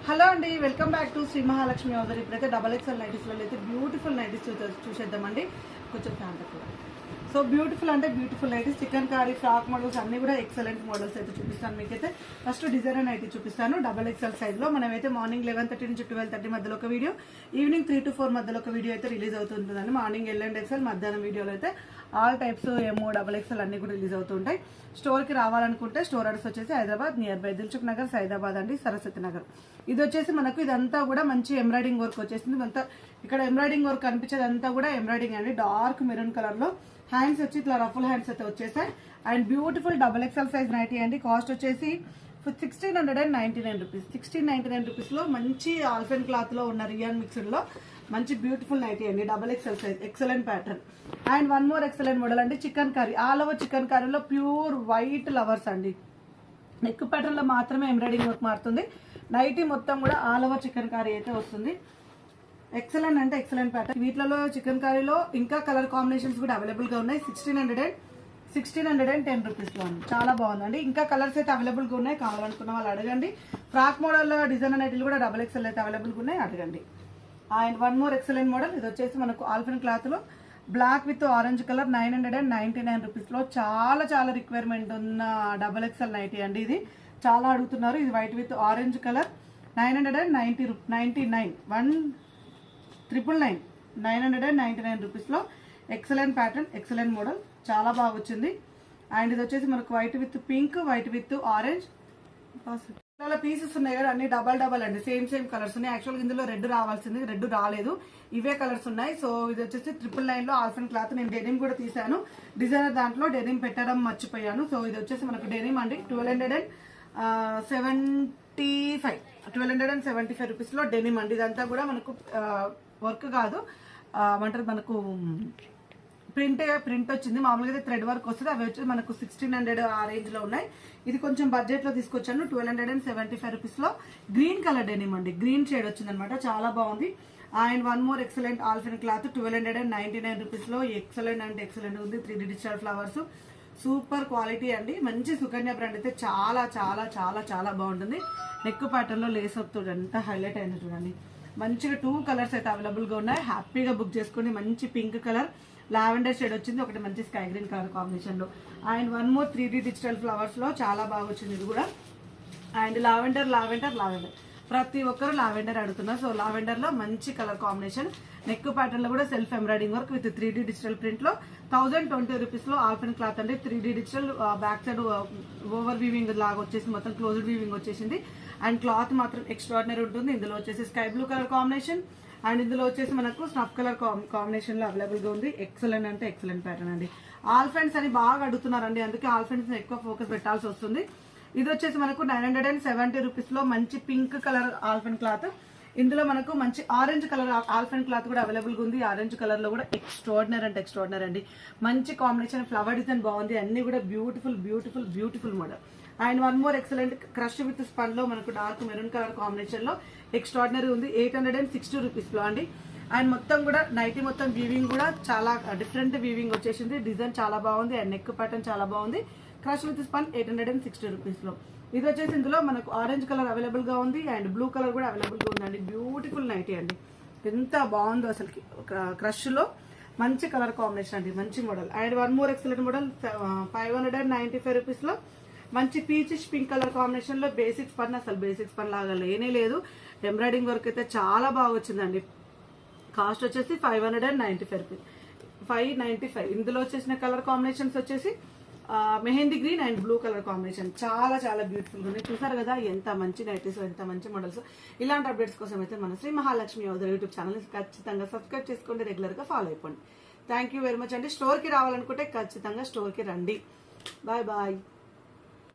Hello అండి, welcome back to Sri Mahalakshmi హౌజర్. ఇప్పుడైతే డబల్ ఎక్స్ఎల్ నైటీస్లో అయితే బ్యూటిఫుల్ నైటీస్ చూసేద్దామండి. కొంచెం ఫ్యాన్ తక్కువ. సో బ్యూటిఫుల్ అంటే beautiful nighties, chikankari, frock models అన్ని కూడా ఎక్సలెంట్ మోడల్స్ అయితే చూపిస్తాను. మీకైతే ఫస్ట్ డిజైనర్ నైటీ చూపిస్తాను డబల్ ఎక్స్ఎల్ సైజ్లో. మనమైతే మార్నింగ్ 11:30 నుంచి 12:30 మధ్యలో ఒక వీడియో, ఈవినింగ్ 3 to 4 మధ్యలో ఒక వీడియో అయితే రిలీజ్ అవుతుంటుందండి. మార్నింగ్ ఎల్ అండ్ ఎక్స్ఎల్, మధ్యాహ్నం వీడియోలో అయితే ఆల్ టైప్స్ ఎమో డబల్ ఎక్స్ఎల్ అన్ని కూడా రిలీజ్ అవుతుంటాయి. స్టోర్కి రావాలనుకుంటే స్టోర్ అడ్రస్ వచ్చేసి హైదరాబాద్ నియర్ బై దిల్సుఖ్ నగర్, సైదాబాద్ అండి, సరస్వతి నగర్. ఇది వచ్చేసి మనకు ఇదంతా కూడా మంచి ఎంబ్రాయిడింగ్ వర్క్ వచ్చేసింది. అంతా ఇక్కడ ఎంబ్రాయిడింగ్ వర్క్ కనిపించేది అంతా కూడా ఎంబ్రాయిడింగ్ అండి. డార్క్ మెరూన్ కలర్ లో హ్యాండ్స్ వచ్చి ఇట్లా రఫుల్ హ్యాండ్స్ అయితే వచ్చేసాయి. And beautiful double XL size nighty అండి. కాస్ట్ వచ్చేసి 1699 రూపీస్. 1699 రూపీస్ లో మంచి ఆల్ఫెన్ క్లాత్ లో ఉన్న రియాన్ మిక్స్డ్ లో మంచి బ్యూటిఫుల్ నైటీ అండి. Double XL size, excellent pattern. And one more excellent model అండి, చికెన్ కర్రీ. ఆల్ ఓవర్ చికెన్ కర్రీలో ప్యూర్ వైట్ లవర్స్ అండి. నెక్ ప్యాటర్న్ లో మాత్రమే ఎంబ్రాయిడింగ్ వర్క్ మారుతుంది. నైటీ మొత్తం కూడా ఆల్ ఓవర్ చికెన్ కర్రీ అయితే వస్తుంది. ఎక్సలెంట్ అంటే ఎక్సలెంట్ ప్యాటర్న్. వీటిలో చికెన్ కర్రీలో ఇంకా కలర్ కాంబినేషన్స్ కూడా అవైలబుల్ గా ఉన్నాయి. 1610 రూపీస్ లో ఉంది. చాలా బాగుందండి. ఇంకా కలర్స్ అయితే అవైలబుల్ గా ఉన్నాయి. కావాలనుకున్న వాళ్ళు అడగండి. ఫ్రాక్ మోడల్ డిజైనర్ నైటీలు కూడా డబల్ ఎక్స్ఎల్ అయితే అవైలబుల్ గా ఉన్నాయి, అడగండి. And one more excellent model. ఇది వచ్చేసి మనకు ఆల్ఫిన్ క్లాత్ లో black with orange colour 999 rupees లో చాలా చాలా రిక్వైర్మెంట్ ఉన్న డబల్ ఎక్స్ఎల్ నైటీ అండి. ఇది చాలా అడుగుతున్నారు. ఇది white with orange colour 999 rupees లో ఎక్సలెంట్ ప్యాటర్న్, ఎక్సలెంట్ మోడల్, చాలా బాగా వచ్చింది. అండ్ ఇది వచ్చేసి మనకు white with pink, white with orange pieces ఉన్నాయి కదా, అన్ని డబల్ అండి. సేమ్ కలర్స్ ఉన్నాయి. యాక్చువల్గా ఇందులో రెడ్ రావాల్సింది, రెడ్ రాలేదు. ఇవే కలర్స్ ఉన్నాయి. సో ఇది వచ్చేసి 999 లో ఆల్ఫెన్ క్లాత్. నేను డెనిమ్ కూడా తీసాను. డిజైనర్ దాంట్లో డెనిమ్ పెట్టడం మర్చిపోయాను. సో ఇది వచ్చేసి మనకు డెనిమ్ అండి. 1275 రూపీస్ లో డెనిమ్ అండి. ఇదంతా కూడా మనకు వర్క్ కాదు, అంటారు మనకు ప్రింట్ వచ్చింది. మామూలుగా అయితే థ్రెడ్ వర్క్ వస్తుంది. అవి వచ్చి మనకు 1600 ఆ రేంజ్ లో ఉన్నాయి. ఇది కొంచెం బడ్జెట్ లో తీసుకొచ్చాను. 1275 రూపీస్ లో గ్రీన్ కలర్ డెనిమ్ అండి. గ్రీన్ షేడ్ వచ్చింది అనమాట, చాలా బాగుంది. And one more excellent ఆల్ఫిన్ cloth 1299 rupees లో ఎక్సలెంట్ అంటే ఎక్సలెంట్ ఉంది. 3D digital flowers, super quality అండి. మంచి సుకన్య బ్రాండ్ అయితే చాలా చాలా చాలా చాలా బాగుంటుంది. నెక్ ప్యాటర్న్ లో లేస్ అవుతుంది, ఎంత హైలైట్ అయింది చూడండి. మంచిగా 2 కలర్స్ అయితే అవైలబుల్ గా ఉన్నాయి. హ్యాపీగా బుక్ చేసుకోండి. మంచి పింక్ కలర్, లావెండర్ షేడ్ వచ్చింది, ఒకటి మంచి స్కై గ్రీన్ కలర్ కాంబినేషన్ లో. And one more 3D digital flowers లో చాలా బాగా వచ్చింది ఇది కూడా. అండ్ లావెండర్ ప్రతి ఒక్కరు లావెండర్ అడుగుతున్నారు. సో లావెండర్ లో మంచి కలర్ కాంబినేషన్. నెక్ ప్యాటర్న్ లో కూడా self embroidering work with 3D digital print లో 1020 రూపీస్ లో ఆల్ఫెన్ క్లాత్ అండి. 3D digital back side over weaving లాగా వచ్చేసి మొత్తం క్లోజ్డ్ వీవింగ్ వచ్చేసింది. అండ్ క్లాత్ మాత్రం ఎక్స్ట్రాడినరీ ఉంటుంది. ఇందులో వచ్చేసి sky blue colour combination, and ఇందులో వచ్చేసి మనకు స్నఫ్ కలర్ కాంబినేషన్ లో అవైలబుల్ గా ఉంది. ఎక్సలెంట్ అంటే ఎక్సలెంట్ ప్యాటర్న్ అండి. ఆల్ ఫ్రెండ్స్ అని బాగా అడుగుతున్నారండి, అందుకే ఆల్ ఫ్రెండ్స్ ఎక్కువ ఫోకస్ పెట్టాల్సి వస్తుంది. ఇది వచ్చేసి మనకు 970 రూపీస్ లో మంచి పింక్ కలర్ ఆల్ఫెన్ క్లాత్. ఇందులో మనకు మంచి ఆరెంజ్ కలర్ ఆల్ఫెన్ క్లాత్ కూడా అవైలబుల్ గా ఉంది. ఆరెంజ్ కలర్ లో కూడా ఎక్స్ట్రాడినరీ అంటే ఎక్స్ట్రాడినరీ అండి. మంచి కాంబినేషన్, ఫ్లవర్ డిజైన్ బాగుంది. అన్ని కూడా beautiful model. And one more excellent crush with spun లో మనకు డార్క్ మెరూన్ కలర్ కాంబినేషన్ లో ఎక్స్ట్రాడినరీ ఉంది. 860 రూపీస్ లో అండి. అండ్ మొత్తం కూడా నైటీ మొత్తం వీవింగ్ కూడా చాలా డిఫరెంట్ వీవింగ్ వచ్చేసింది. డిజైన్ చాలా బాగుంది. అండ్ నెక్ ప్యాటర్న్ చాలా బాగుంది. క్రష్ విత్ స్పన్ 860 రూపీస్ లో. ఇది వచ్చేసి ఇందులో మనకు ఆరెంజ్ కలర్ అవైలబుల్ గా ఉంది. అండ్ బ్లూ కలర్ కూడా అవైలబుల్ గా ఉందండి. బ్యూటిఫుల్ నైటీ అండి, ఎంత బాగుందో అసలుకి. క్రష్ లో మంచి కలర్ కాంబినేషన్ అండి, మంచి model. And one more excellent model 595 rupees లో మంచి పీచిష్ పింక్ కలర్ కాంబినేషన్ లో బేసిక్స్ పన్. అసలు బేసిక్స్ పన్ లాగా లేనే లేదు. ఎంబ్రాయిడింగ్ వర్క్ అయితే చాలా బాగా వచ్చిందండి. కాస్ట్ వచ్చేసి 595. ఇందులో వచ్చేసిన కలర్ కాంబినేషన్స్ వచ్చేసి mehndi green and blue colour combination, చాలా చాలా బ్యూటిఫుల్ గా ఉన్నాయి. చూసారు కదా ఎంత మంచి నైటీస్, ఎంత మంచి మోడల్స్. ఇలాంటి అప్డేట్స్ కోసం అయితే మన శ్రీ మహాలక్ష్మి హౌజర్ యూట్యూబ్ ఛానల్ ఖచ్చితంగా సబ్స్క్రైబ్ చేసుకోండి, రెగ్యులర్ గా ఫాలో అయిపోండి. థ్యాంక్ యూ వెరీ మచ్ అండి. స్టోర్ కి రావాలనుకుంటే ఖచ్చితంగా స్టోర్ కి రండి. బాయ్.